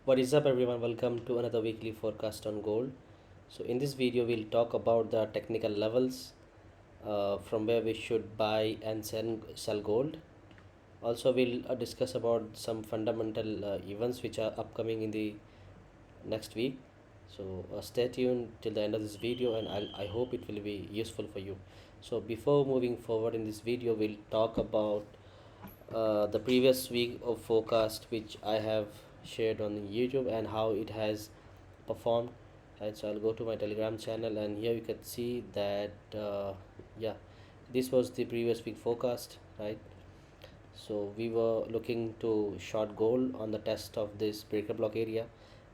What is up, everyone? Welcome to another weekly forecast on gold. So, in this video, we'll talk about the technical levels from where we should buy and sell gold. Also, we'll discuss about some fundamental events which are upcoming in the next week. So, stay tuned till the end of this video, and I hope it will be useful for you. So, before moving forward in this video, we'll talk about the previous week of forecast which I have shared on YouTube and how it has performed. Right, so I'll go to my Telegram channel, and here you can see that yeah, this was the previous week forecast, right? So we were looking to short gold on the test of this breaker block area,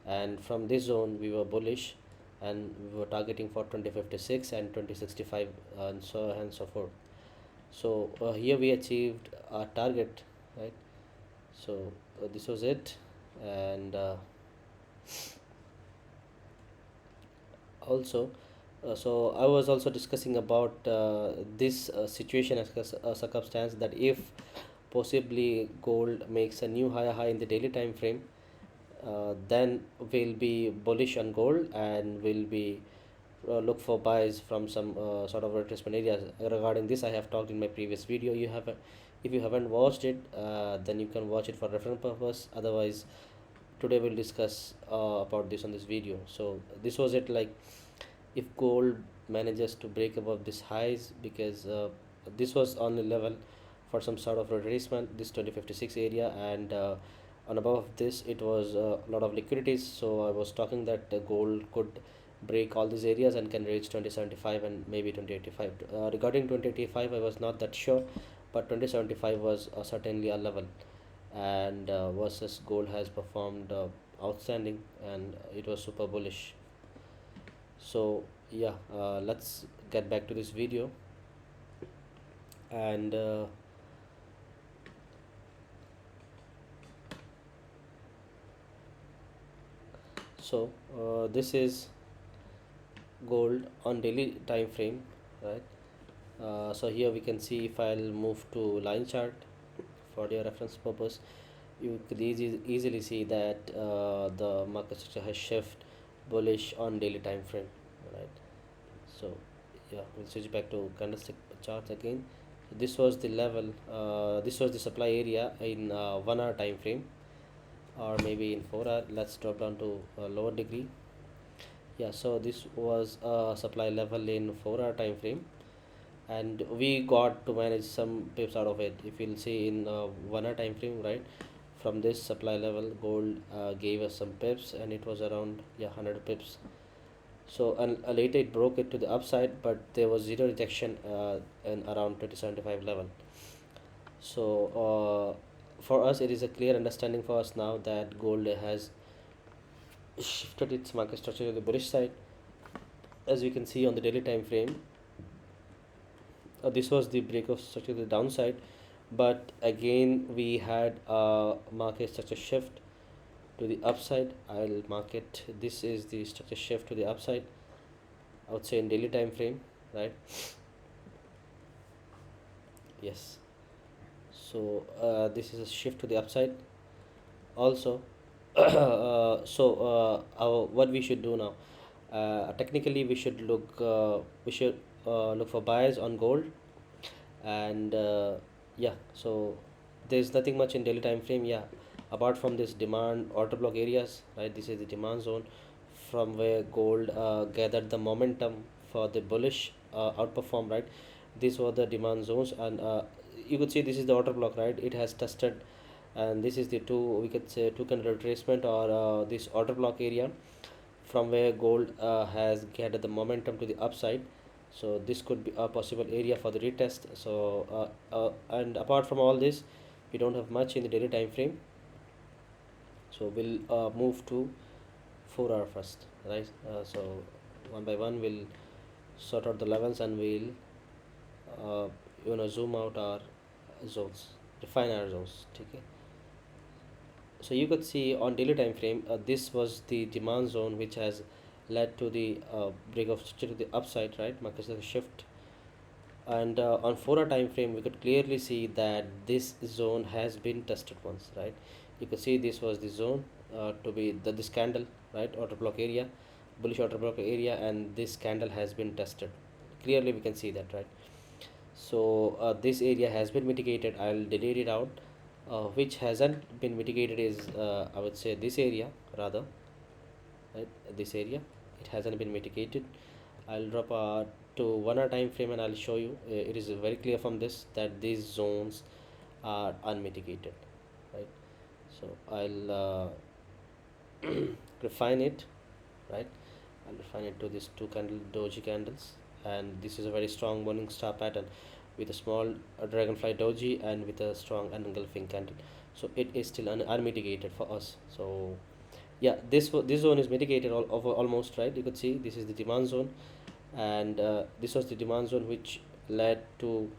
and from this zone we were bullish, and we were targeting for 2056 and 2065 and so forth. So here we achieved our target, right? So this was it, and also so I was also discussing about this situation as a circumstance that if possibly gold makes a new higher high in the daily time frame, then we'll be bullish on gold and we'll be look for buys from some sort of retracement areas. Regarding this, I have talked in my previous video. If you haven't watched it, then you can watch it for reference purpose. Otherwise, today we'll discuss about this on this video. So this was it. Like, if gold manages to break above this highs, because this was on the level for some sort of retracement, this 2056 area, and on above this it was a lot of liquidities. So I was talking that gold could break all these areas and can reach 2075 and maybe 2085. Regarding 2085, I was not that sure, but 2075 was certainly a level, and versus gold has performed outstanding, and it was super bullish. So yeah, let's get back to this video. And so this is gold on daily time frame, right? So here we can see, if I'll move to line chart for your reference purpose, you could easily see that the market structure has shift bullish on daily time frame, right? So yeah, we'll switch back to candlestick charts again. This was the level, this was the supply area in 1 hour time frame, or maybe in 4 hour. Let's drop down to a lower degree. Yeah, so this was a supply level in 4 hour time frame, and we got to manage some pips out of it. If you'll see in 1 hour time frame, right, from this supply level, gold gave us some pips, and it was around, yeah, 100 pips. So and later it broke it to the upside, but there was zero rejection in around 2075 level. So for us, it is a clear understanding for us now that gold has shifted its market structure to the bullish side. As we can see on the daily time frame, this was the break of structure to the downside, but again we had a market structure shift to the upside. I'll mark it, this is the structure shift to the upside, I would say, in daily time frame, right? Yes. So this is a shift to the upside also. What we should do now, technically we should look for buyers on gold, and yeah, so there's nothing much in daily time frame, yeah, apart from this demand order block areas, right? This is the demand zone from where gold gathered the momentum for the bullish outperform, right? These were the demand zones, and you could see this is the order block, right? It has tested, and this is the two, we could say, two kind of retracement, or this order block area from where gold has gathered the momentum to the upside. So this could be a possible area for the retest. So and apart from all this, we don't have much in the daily time frame. So we'll move to 4 hour first, right? So one by one we'll sort out the levels, and we'll zoom out our zones, define our zones. Okay. So you could see on daily time frame, this was the demand zone which has led to the break of structure to the upside, right? Market shift, and on 4 hour time frame we could clearly see that this zone has been tested once, right? You could see this was the zone, to be this candle, right? Order block area, bullish order block area, and this candle has been tested. Clearly we can see that, right? So this area has been mitigated. I'll delete it out. Which hasn't been mitigated is, I would say, this area rather, right? This area, it hasn't been mitigated. I'll drop to 1 hour time frame and I'll show you. It is very clear from this that these zones are unmitigated, right? So I'll refine it, right? I'll refine it to these two candle doji candles, and this is a very strong morning star pattern with a small dragonfly doji and with a strong engulfing candle. So it is still unmitigated for us. So yeah, this zone is mitigated all over almost, right? You could see this is the demand zone, and this was the demand zone which led to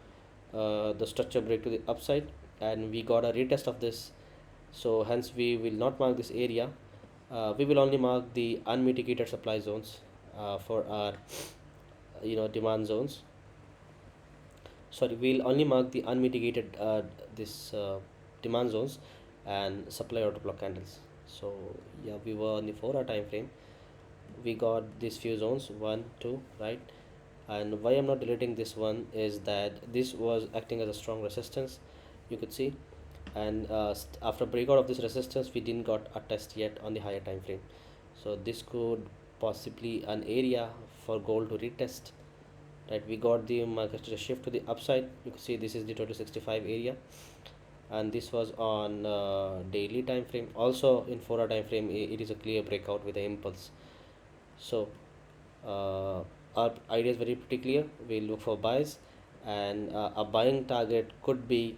the structure break to the upside, and we got a retest of this. So hence we will not mark this area. We will only mark the unmitigated supply zones for our demand zones. Sorry, we'll only mark the unmitigated this demand zones and supply order block candles. So yeah, we were on the 4 hour time frame. We got these few zones, one, two, right? And why I'm not deleting this one is that this was acting as a strong resistance, you could see. And after breakout of this resistance, we didn't got a test yet on the higher time frame. So this could possibly an area for gold to retest, right? We got the market to shift to the upside. You can see this is the 2065 area, and this was on daily time frame. Also in 4 hour time frame, it is a clear breakout with the impulse. So uh, our idea is very pretty clear. We look for buys, and a buying target could be,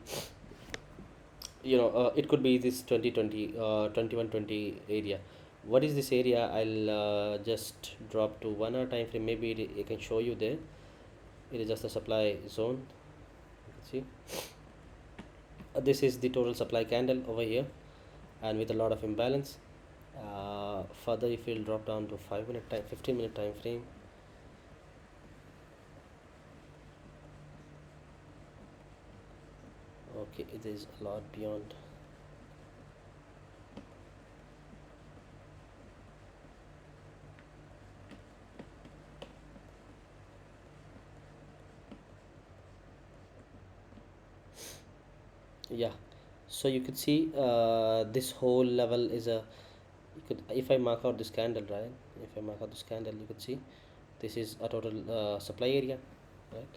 it could be this 2020 2120 area. What is this area? I'll just drop to 1 hour time frame. Maybe it can show you there. It is just a supply zone. See, this is the total supply candle over here, and with a lot of imbalance. Further, if you'll drop down to 5 minute time, 15-minute time frame, okay, it is a lot beyond. Yeah, so you could see this whole level is a, you could, if I mark out this candle, right? If I mark out this candle, you could see this is a total supply area, right?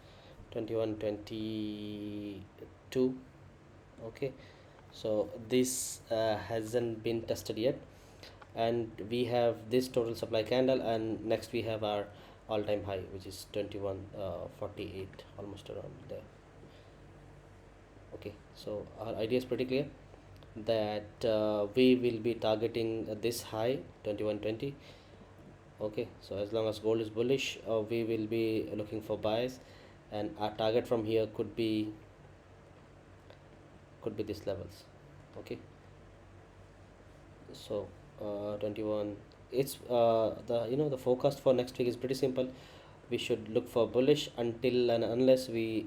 21 22. Okay, so this hasn't been tested yet, and we have this total supply candle, and next we have our all-time high, which is 21 48, almost around there. Okay, so our idea is pretty clear that we will be targeting this high 2120. Okay, so as long as gold is bullish, we will be looking for buys, and our target from here could be these levels. Okay, so 21, it's the forecast for next week is pretty simple. We should look for bullish until and unless we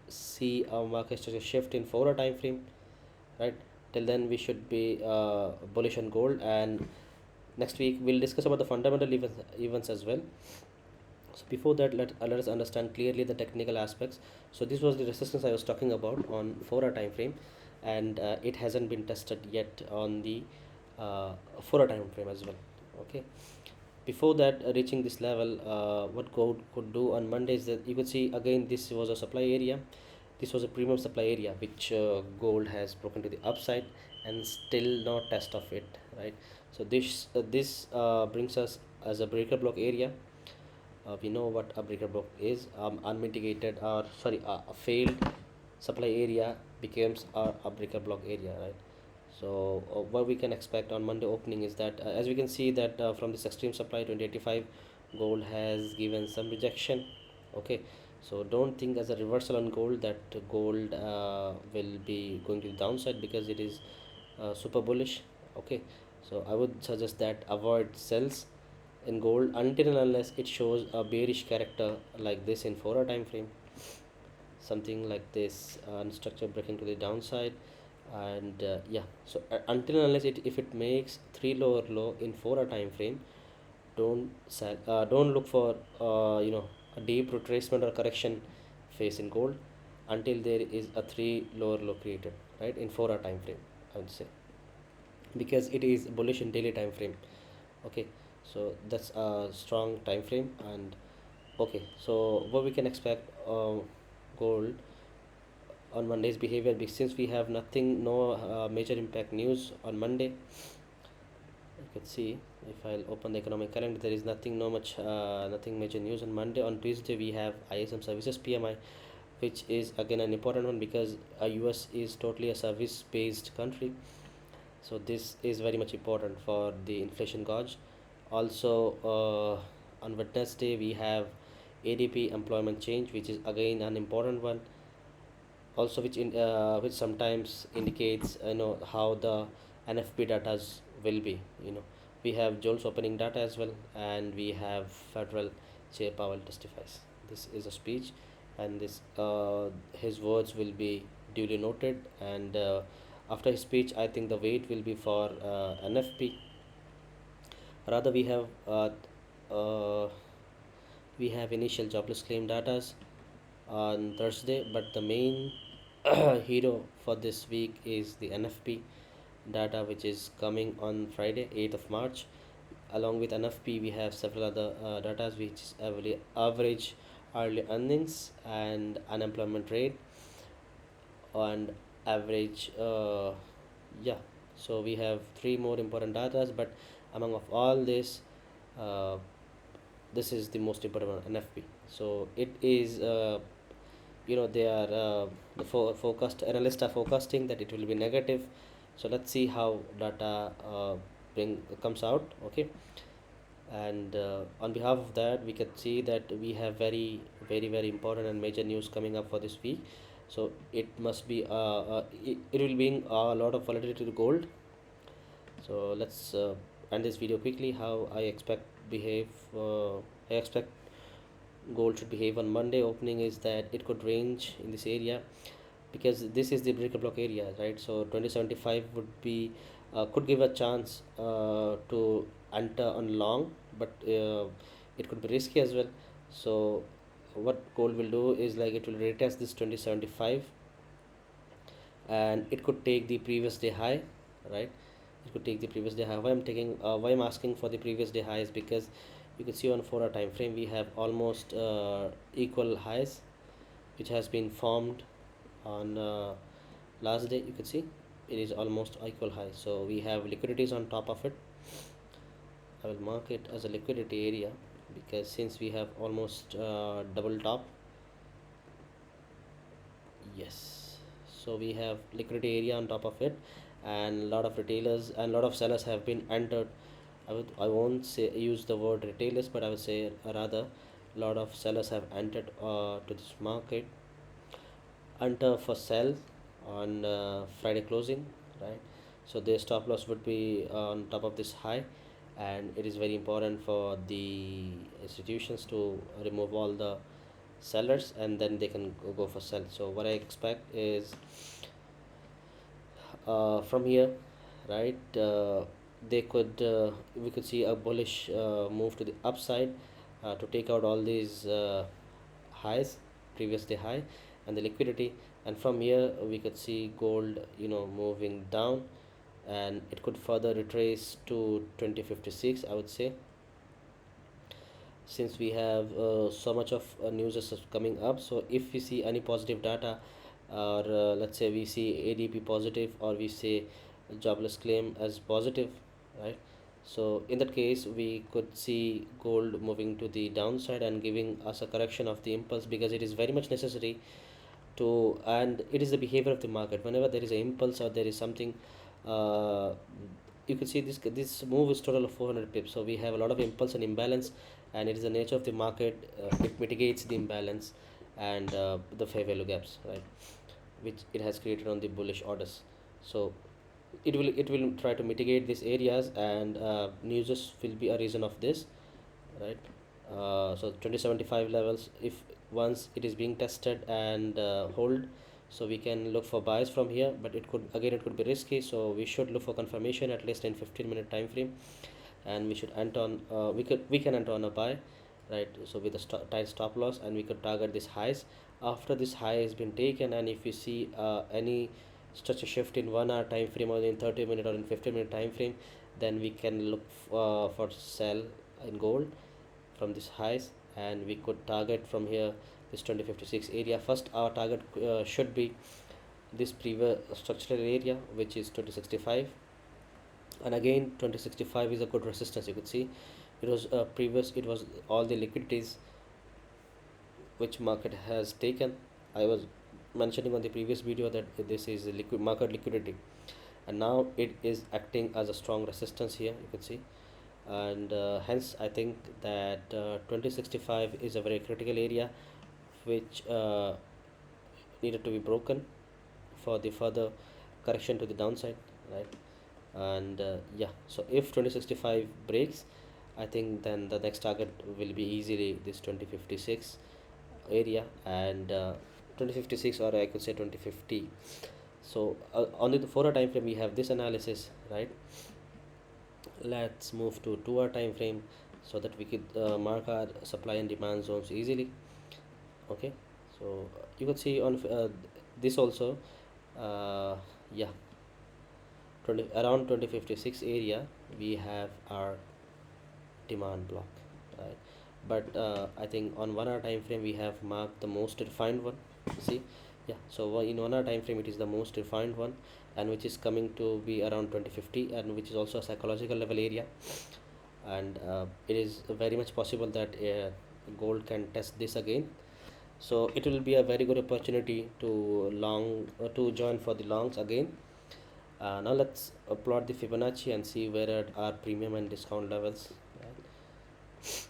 see a market structure shift in 4 hour time frame, right? Till then we should be bullish on gold, and next week we'll discuss about the fundamental events as well. So before that, let us understand clearly the technical aspects. So this was the resistance I was talking about on 4 hour time frame, and it hasn't been tested yet on the 4 hour time frame as well. Okay, before that, reaching this level, what gold could do on Monday is that you could see again this was a supply area. This was a premium supply area which gold has broken to the upside and still no test of it, right? So this brings us as a breaker block area. We know what a breaker block is. Unmitigated, or sorry, a failed supply area becomes a breaker block area, right? So what we can expect on Monday opening is that, as we can see that from this extreme supply 2085, gold has given some rejection. Okay, so don't think as a reversal on gold that gold will be going to the downside, because it is super bullish. Okay, so I would suggest that avoid sells in gold until and unless it shows a bearish character like this in 4 hour time frame, something like this, structure breaking to the downside. And yeah, so until and unless if it makes three lower low in 4 hour time frame, don't look for a deep retracement or correction phase in gold until there is a three lower low created, right, in 4 hour time frame, I would say, because it is bullish in daily time frame. Okay, so that's a strong time frame. And okay, so what we can expect gold on Monday's behavior, since we have nothing, no major impact news on Monday. You can see, if I'll open the economic calendar, there is nothing, no much, nothing major news on Monday. On Tuesday, we have ISM services PMI, which is again an important one because US is totally a service-based country. So this is very much important for the inflation gauge. Also, on Wednesday, we have ADP employment change, which is again an important one, also which sometimes indicates how the NFP data will be. We have Joel's opening data as well, and we have federal Chair Powell testifies. This is a speech, and this his words will be duly noted. And after his speech, I think the wait will be for NFP. Rather, uh, we have initial jobless claim data on Thursday, but the main hero for this week is the NFP data, which is coming on Friday, 8th of March. Along with NFP, we have several other data, which is average hourly earnings and unemployment rate and average. Yeah, so we have three more important data, but among of all this, uh, this is the most important one, NFP. So it is they are forecast analysts are forecasting that it will be negative. So let's see how data bring comes out. Okay, and on behalf of that, we can see that we have very very very important and major news coming up for this week. So it must be it will bring a lot of volatility to gold. So let's end this video quickly. How I expect gold should behave on Monday opening is that it could range in this area, because this is the breaker block area, right? So 2075 would be could give a chance to enter on long, but it could be risky as well. So what gold will do is like it will retest this 2075, and it could take the previous day high, right? It could take the previous day high. Why I'm asking for the previous day high is because you can see on 4 hour time frame we have almost equal highs which has been formed on last day. You can see it is almost equal high, so we have liquidities on top of it. I will mark it as a liquidity area because since we have almost double top. Yes, so we have liquidity area on top of it, and a lot of retailers and a lot of sellers have been entered. I won't say use the word retailers, but I would say rather a lot of sellers have entered to this market, enter for sell on Friday closing, right? So their stop loss would be on top of this high, and it is very important for the institutions to remove all the sellers, and then they can go for sell. So what I expect is from here, right, they could we could see a bullish move to the upside to take out all these highs, previous day high, and the liquidity. And from here we could see gold moving down, and it could further retrace to 2056, I would say, since we have so much of news is coming up. So if we see any positive data, or let's say we see ADP positive, or we say jobless claim as positive, right? So in that case we could see gold moving to the downside and giving us a correction of the impulse, because it is very much necessary to, and it is the behavior of the market. Whenever there is an impulse or there is something, uh, you can see this move is total of 400 pips. So we have a lot of impulse and imbalance, and it is the nature of the market. It mitigates the imbalance and the fair value gaps, right, which it has created on the bullish orders. So it will try to mitigate these areas, and news will be a reason of this, right? So 2075 levels, if once it is being tested and hold, So we can look for buys from here, but it could be risky, so we should look for confirmation at least in 15-minute time frame, and we should enter on we can enter on a buy, right? So with a tight stop loss, and we could target this highs after this high has been taken. And if you see any such a shift in 1 hour time frame, or in 30-minute or in 15-minute time frame, then we can look for sell in gold from this highs, and we could target from here this 2056 area. First our target should be this previous structural area, which is 2065. And again 2065 is a good resistance. You could see it was it was all the liquidities which market has taken. I was mentioning on the previous video that this is a liquid market liquidity, and now it is acting as a strong resistance here, you can see. And hence I think that 2065 is a very critical area which needed to be broken for the further correction to the downside, right? And yeah, so if 2065 breaks, I think then the next target will be easily this 2056 area, and 2056, or I could say 2050. So on the 4 hour time frame we have this analysis, right? Let's move to 2 hour time frame so that we could mark our supply and demand zones easily. Okay, so you could see on this also, yeah, around 2056 area we have our demand block, right? But I think on 1 hour time frame we have marked the most refined one. See, yeah, so in 1 hour time frame it is the most refined one, and which is coming to be around 2050, and which is also a psychological level area. And it is very much possible that gold can test this again, so it will be a very good opportunity to to join for the longs again. Now let's plot the Fibonacci and see where are our premium and discount levels, right?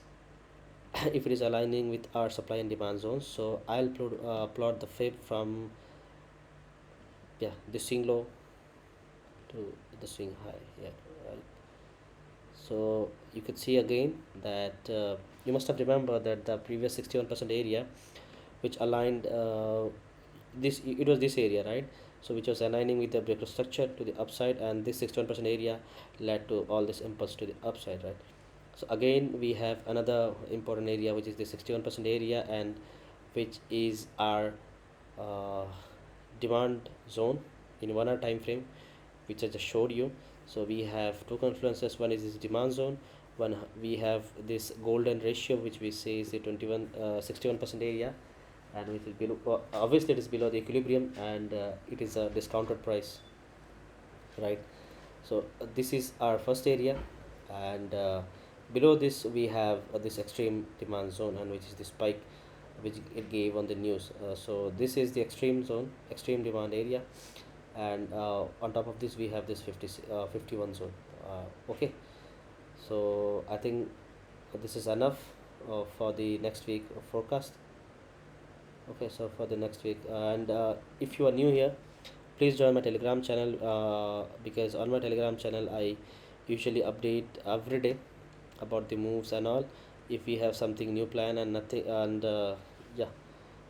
If it is aligning with our supply and demand zones, so I'll plot the Fib from, yeah, the swing low to the swing high, yeah, right. So you could see again that you must have remembered that the previous 61% area which aligned this, it was this area, right? So which was aligning with the breaker structure to the upside, and this 61% area led to all this impulse to the upside, right? So again we have another important area, which is the 61% area, and which is our uh, demand zone in 1 hour time frame, which I just showed you. So we have two confluences. One is this demand zone, one we have this golden ratio, which we say is the 61% area, and which is below, obviously it is below the equilibrium, and it is a discounted price, right? So this is our first area, and below this we have this extreme demand zone, and which is the spike which it gave on the news. So this is the extreme zone, extreme demand area, and on top of this we have this 51 zone. Okay, so I think this is enough for the next week forecast. Okay, so for the next week, and if you are new here, please join my telegram channel, because on my telegram channel I usually update every day about the moves and all. If we have something new plan and nothing, and yeah,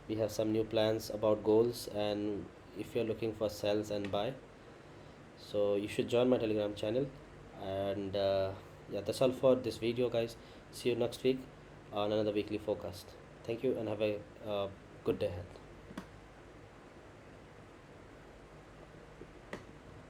we have some new plans about goals, and if you're looking for sells and buy, so you should join my telegram channel. And yeah, that's all for this video, guys. See you next week on another weekly forecast. Thank you, and have a good day ahead.